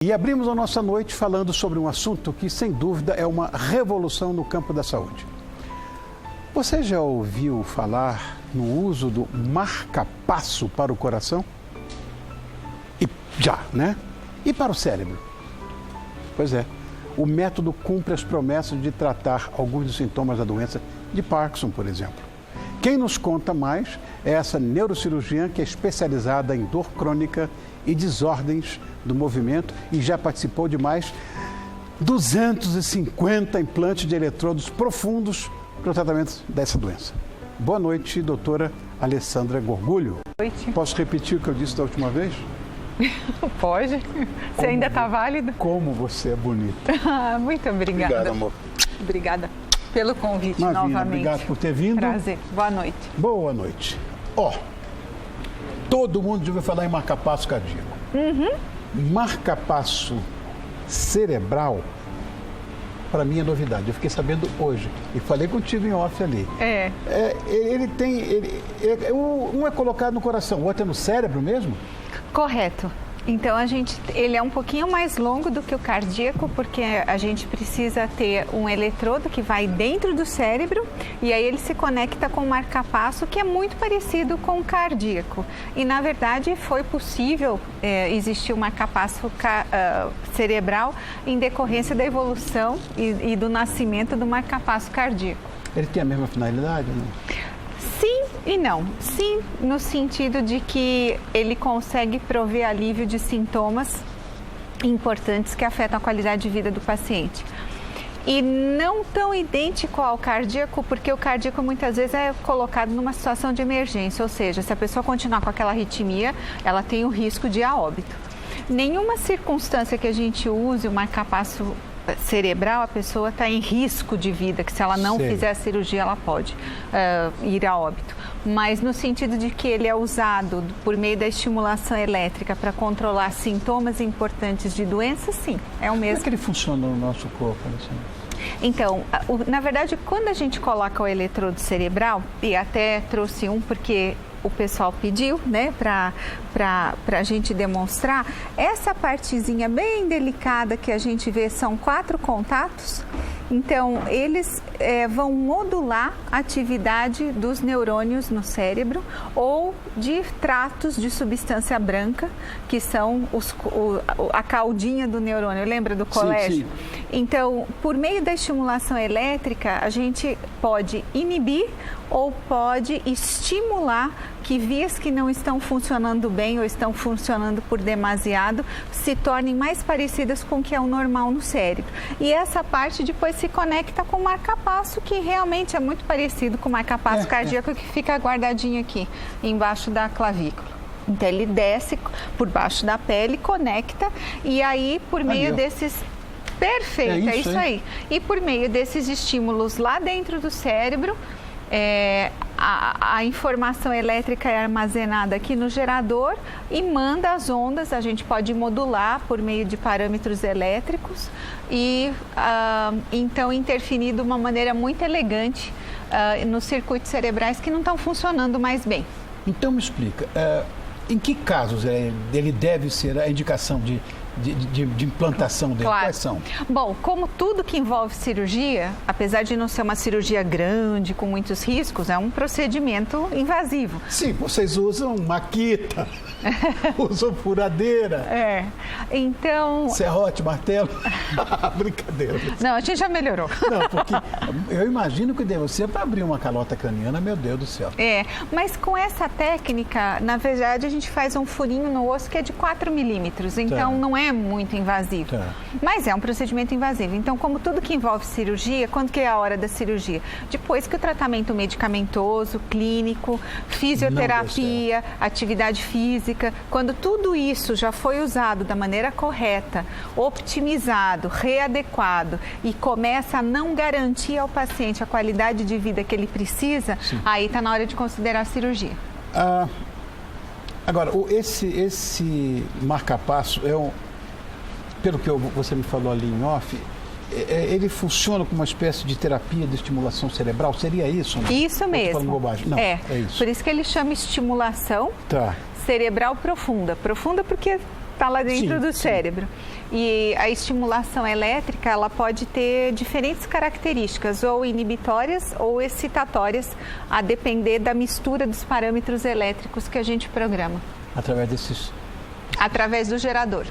E abrimos a nossa noite falando sobre um assunto que, sem dúvida, é uma revolução no campo da saúde. Você já ouviu falar no uso do marca-passo para o coração? Né? E para o cérebro? Pois é, o método cumpre as promessas de tratar alguns dos sintomas da doença de Parkinson, por exemplo. Quem nos conta mais é essa neurocirurgiã que é especializada em dor crônica e desordens do movimento e já participou de mais 250 implantes de eletrodos profundos para o tratamento dessa doença. Boa noite, doutora Alessandra Gorgulho. Boa noite. Posso repetir o que eu disse da última vez? Pode. Você ainda está válido? Como você é bonita. Muito obrigada. Obrigado, amor. Obrigada pelo convite Imagina, novamente. Obrigado por ter vindo. Prazer. Boa noite. Boa noite. Todo mundo já ouviu falar em marca-passo cardíaco. Uhum. Marca-passo cerebral, para mim é novidade. Eu fiquei sabendo hoje e falei contigo em off ali. Um é colocado no coração, o outro é no cérebro mesmo? Correto. Então, ele é um pouquinho mais longo do que o cardíaco, porque a gente precisa ter um eletrodo que vai dentro do cérebro e aí ele se conecta com o marca-passo, que é muito parecido com o cardíaco. E, na verdade, foi possível existir o marca-passo cerebral em decorrência da evolução e do nascimento do marca-passo cardíaco. Ele tem a mesma finalidade, né? Sim e não. Sim, no sentido de que ele consegue prover alívio de sintomas importantes que afetam a qualidade de vida do paciente. E não tão idêntico ao cardíaco, porque o cardíaco muitas vezes é colocado numa situação de emergência, ou seja, se a pessoa continuar com aquela arritmia, ela tem o risco de ir a óbito. Nenhuma circunstância que a gente use o marca-passo cerebral, a pessoa está em risco de vida, que se ela não fizer a cirurgia, ela pode ir a óbito. Mas no sentido de que ele é usado por meio da estimulação elétrica para controlar sintomas importantes de doença, sim, é o mesmo. Como é que ele funciona no nosso corpo, Alessandra? Então, na verdade, quando a gente coloca o eletrodo cerebral, e até trouxe um porque o pessoal pediu, né, para a gente demonstrar, essa partezinha bem delicada que a gente vê são 4 contatos. Então, eles vão modular a atividade dos neurônios no cérebro ou de tratos de substância branca, que são a caudinha do neurônio. Lembra do colégio? Sim, sim. Então, por meio da estimulação elétrica, a gente pode inibir ou pode estimular que vias que não estão funcionando bem ou estão funcionando por demasiado se tornem mais parecidas com o que é o normal no cérebro. E essa parte depois se conecta com o marca-passo, que realmente é muito parecido com o marca-passo cardíaco que fica guardadinho aqui, embaixo da clavícula. Então, ele desce por baixo da pele, conecta e aí, por meio desses... Perfeito, é isso aí. E por meio desses estímulos lá dentro do cérebro, a informação elétrica é armazenada aqui no gerador e manda as ondas. A gente pode modular por meio de parâmetros elétricos e então interferir de uma maneira muito elegante nos circuitos cerebrais que não estão funcionando mais bem. Então me explica, em que casos ele deve ser a indicação de implantação dele? Claro. Quais são? Bom, como tudo que envolve cirurgia, apesar de não ser uma cirurgia grande, com muitos riscos, é um procedimento invasivo. Sim, vocês usam maquita, usam furadeira. Então... Serrote, martelo. Brincadeira. Não, a gente já melhorou. Não, porque eu imagino que deve ser para abrir uma calota craniana, meu Deus do céu. Mas com essa técnica, na verdade, a gente faz um furinho no osso que é de 4 milímetros, então não é muito invasivo. Mas é um procedimento invasivo. Então, como tudo que envolve cirurgia, quando que é a hora da cirurgia? Depois que o tratamento medicamentoso, clínico, fisioterapia, atividade física, quando tudo isso já foi usado da maneira correta, optimizado, readequado e começa a não garantir ao paciente a qualidade de vida que ele precisa, aí está na hora de considerar a cirurgia. Agora, esse marca-passo pelo que você me falou ali em off, ele funciona como uma espécie de terapia de estimulação cerebral? Seria isso? Né? Isso mesmo. Falando bobagem. Não, é isso. Por isso que ele chama estimulação cerebral profunda. Profunda porque está lá dentro do cérebro. E a estimulação elétrica, ela pode ter diferentes características, ou inibitórias ou excitatórias, a depender da mistura dos parâmetros elétricos que a gente programa. Através desses... Através do gerador,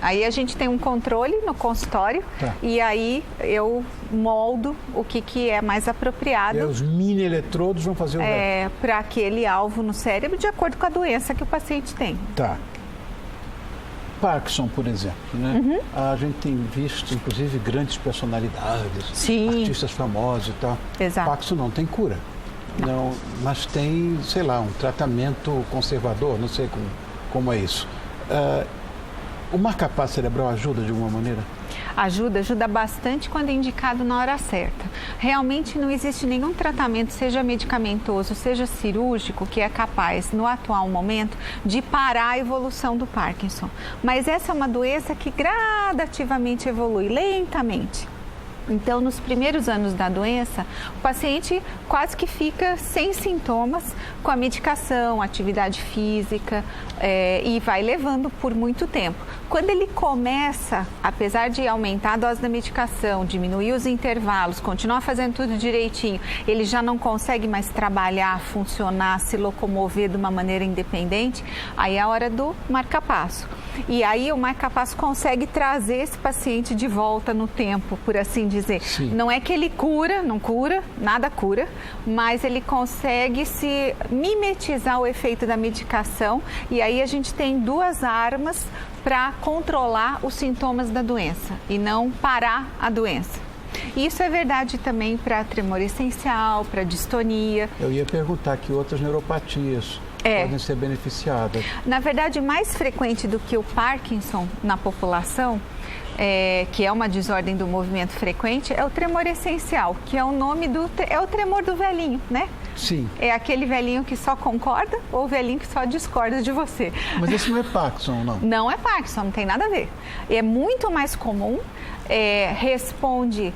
Aí a gente tem um controle no consultório e aí eu moldo o que é mais apropriado. E aí os mini eletrodos vão fazer o resto. Para aquele alvo no cérebro, de acordo com a doença que o paciente tem. Tá. Parkinson, por exemplo, né? A gente tem visto, inclusive, grandes personalidades, artistas famosos e tal. Exato. Parkinson não tem cura. Não, mas tem, sei lá, um tratamento conservador, não sei como é isso. O marca-passo cerebral ajuda de alguma maneira? Ajuda bastante quando é indicado na hora certa. Realmente não existe nenhum tratamento, seja medicamentoso, seja cirúrgico, que é capaz, no atual momento, de parar a evolução do Parkinson. Mas essa é uma doença que gradativamente evolui, lentamente. Então, nos primeiros anos da doença, o paciente quase que fica sem sintomas com a medicação, atividade física e vai levando por muito tempo. Quando ele começa, apesar de aumentar a dose da medicação, diminuir os intervalos, continuar fazendo tudo direitinho, ele já não consegue mais trabalhar, funcionar, se locomover de uma maneira independente, aí é a hora do marca-passo. E aí o marca-passo consegue trazer esse paciente de volta no tempo, por assim dizer. Sim. Não é que ele cura, não cura, nada cura, mas ele consegue se mimetizar o efeito da medicação e aí a gente tem duas armas para controlar os sintomas da doença e não parar a doença. Isso é verdade também para tremor essencial, para distonia. Eu ia perguntar que outras neuropatias podem ser beneficiadas. Na verdade, mais frequente do que o Parkinson na população, que é uma desordem do movimento frequente, é o tremor essencial, que é o nome é o tremor do velhinho, né? Sim. É aquele velhinho que só concorda ou o velhinho que só discorda de você. Mas esse não é Parkinson, não? Não é Parkinson, não tem nada a ver. É muito mais comum, responde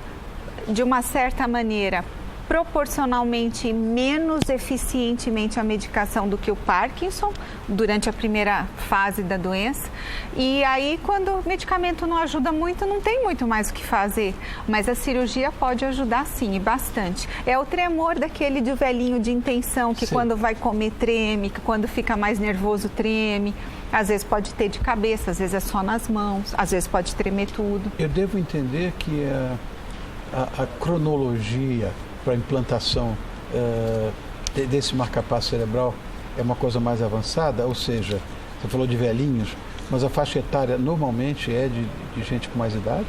de uma certa maneira proporcionalmente menos eficientemente a medicação do que o Parkinson durante a primeira fase da doença. E aí, quando o medicamento não ajuda muito, não tem muito mais o que fazer. Mas a cirurgia pode ajudar sim, e bastante. É o tremor daquele do velhinho de intenção, que quando vai comer treme, que quando fica mais nervoso treme. Às vezes pode ter de cabeça, às vezes é só nas mãos, às vezes pode tremer tudo. Eu devo entender que a cronologia para a implantação desse marca-passo cerebral é uma coisa mais avançada, ou seja, você falou de velhinhos, mas a faixa etária normalmente é de gente com mais idade?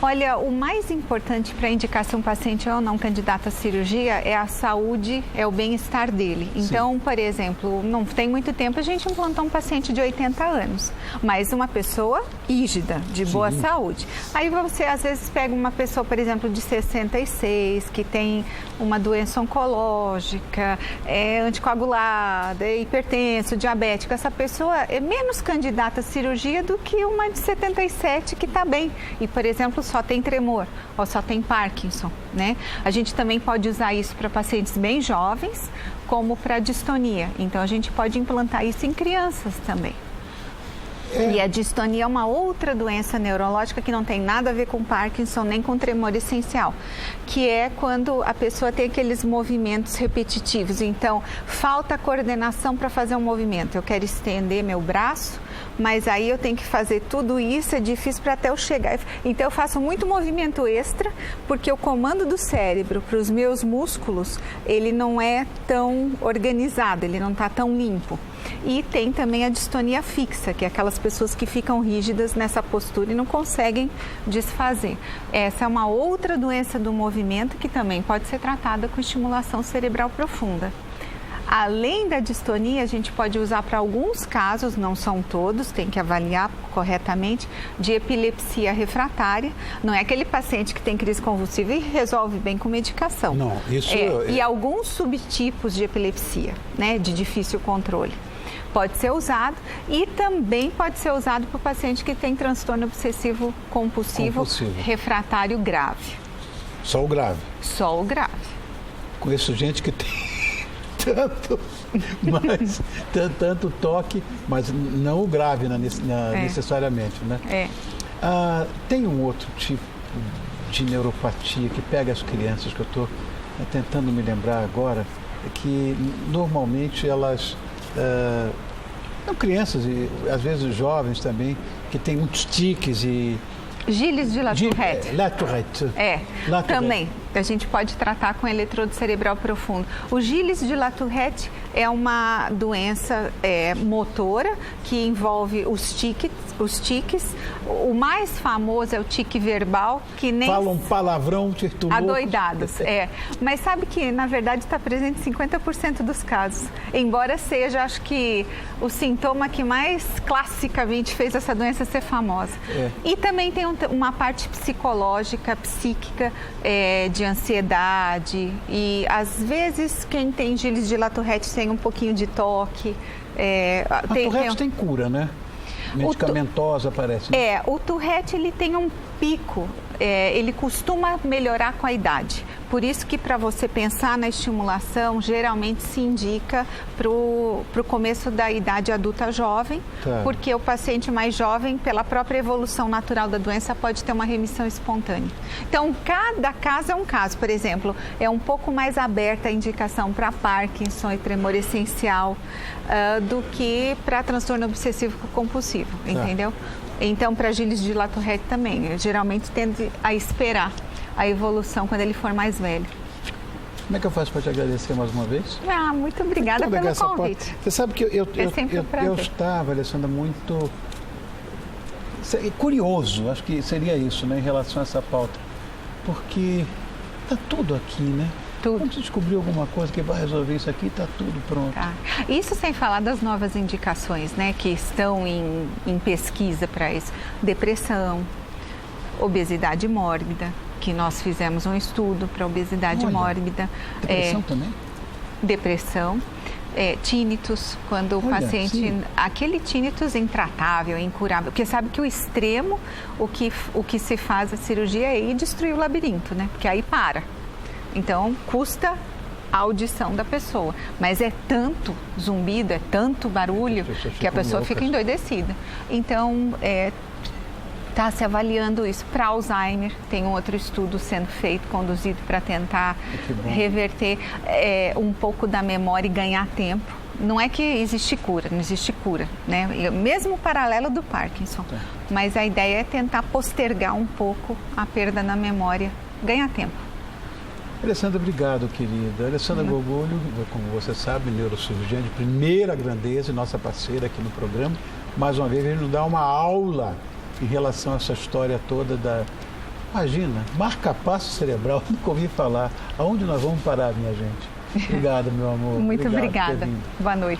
Olha, o mais importante para indicar se um paciente é ou não candidato à cirurgia é a saúde, é o bem-estar dele. Então, por exemplo, não tem muito tempo a gente implantou um paciente de 80 anos, mas uma pessoa rígida, de boa saúde. Aí você às vezes pega uma pessoa, por exemplo, de 66, que tem uma doença oncológica, é anticoagulada, é hipertenso, diabético. Essa pessoa é menos candidata à cirurgia do que uma de 77 que está bem. E, por exemplo, só tem tremor ou só tem Parkinson, né? A gente também pode usar isso para pacientes bem jovens, como para distonia. Então, a gente pode implantar isso em crianças também. E a distonia é uma outra doença neurológica que não tem nada a ver com Parkinson nem com tremor essencial, que é quando a pessoa tem aqueles movimentos repetitivos. Então, falta coordenação para fazer um movimento. Eu quero estender meu braço, mas aí eu tenho que fazer tudo isso, é difícil para até eu chegar. Então, eu faço muito movimento extra, porque o comando do cérebro para os meus músculos, ele não é tão organizado, ele não está tão limpo. E tem também a distonia fixa, que é aquelas pessoas que ficam rígidas nessa postura e não conseguem desfazer. Essa é uma outra doença do movimento que também pode ser tratada com estimulação cerebral profunda. Além da distonia, a gente pode usar para alguns casos, não são todos, tem que avaliar corretamente, de epilepsia refratária. Não é aquele paciente que tem crise convulsiva e resolve bem com medicação. Não, isso E alguns subtipos de epilepsia, né, de difícil controle. Pode ser usado e também pode ser usado para o paciente que tem transtorno obsessivo compulsivo refratário grave. Só o grave? Só o grave. Conheço gente que tem tanto toque, mas não o grave necessariamente, né? Tem um outro tipo de neuropatia que pega as crianças, que eu estou tentando me lembrar agora, que normalmente elas são crianças e às vezes jovens também, que têm muitos tiques e... Gilles de La Tourette. La Tourette. La Tourette. Também. A gente pode tratar com eletrodo cerebral profundo. O Gilles de La Tourette é uma doença motora que envolve os tiques. O mais famoso é o tique verbal, que nem... Fala um palavrão virtuoso. Adoidados, Mas sabe que, na verdade, está presente em 50% dos casos. Embora seja, acho que, o sintoma que mais classicamente fez essa doença ser famosa. E também tem uma parte psicológica, psíquica, de ansiedade. E, às vezes, quem tem Gilles de La Tourette tem um pouquinho de toque. A Tourette tem cura, né? Medicamentosa, parece. Né? O Tourette, ele tem um pico, ele costuma melhorar com a idade. Por isso que, para você pensar na estimulação, geralmente se indica para o começo da idade adulta jovem, porque o paciente mais jovem, pela própria evolução natural da doença, pode ter uma remissão espontânea. Então, cada caso é um caso. Por exemplo, é um pouco mais aberta a indicação para Parkinson e tremor essencial do que para transtorno obsessivo compulsivo, entendeu? Então, para Gilles de La Tourette também, geralmente tende a esperar a evolução quando ele for mais velho. Como é que eu faço para te agradecer mais uma vez? Muito obrigada pelo convite. Você sabe que eu estava, Alessandra, muito curioso, acho que seria isso, né, em relação a essa pauta, porque está tudo aqui, né? Tudo. Quando você descobrir alguma coisa que vai resolver isso aqui, está tudo pronto. Isso sem falar das novas indicações, né, que estão em pesquisa para isso. Depressão, obesidade mórbida, que nós fizemos um estudo para obesidade mórbida. Depressão também? Depressão. Tinnitus, quando o paciente... Sim. Aquele tinnitus intratável, incurável, porque sabe que o extremo, o que se faz a cirurgia é ir destruir o labirinto, né? Porque aí para. Então, custa a audição da pessoa. Mas é tanto zumbido, é tanto barulho, que a pessoa fica endoidecida. Então, está se avaliando isso. Para Alzheimer, tem um outro estudo sendo feito, conduzido para tentar reverter um pouco da memória e ganhar tempo. Não é que existe cura, não existe cura, né? Mesmo paralelo do Parkinson. Mas a ideia é tentar postergar um pouco a perda na memória, ganhar tempo. Alessandra, obrigado, querida. Alessandra Gogolho, como você sabe, neurocirurgiã de primeira grandeza, nossa parceira aqui no programa. Mais uma vez, ele nos dá uma aula em relação a essa história toda da... Imagina, marca-passo cerebral, nunca ouvi falar. Aonde nós vamos parar, minha gente? Obrigado, meu amor. Muito obrigada. Boa noite.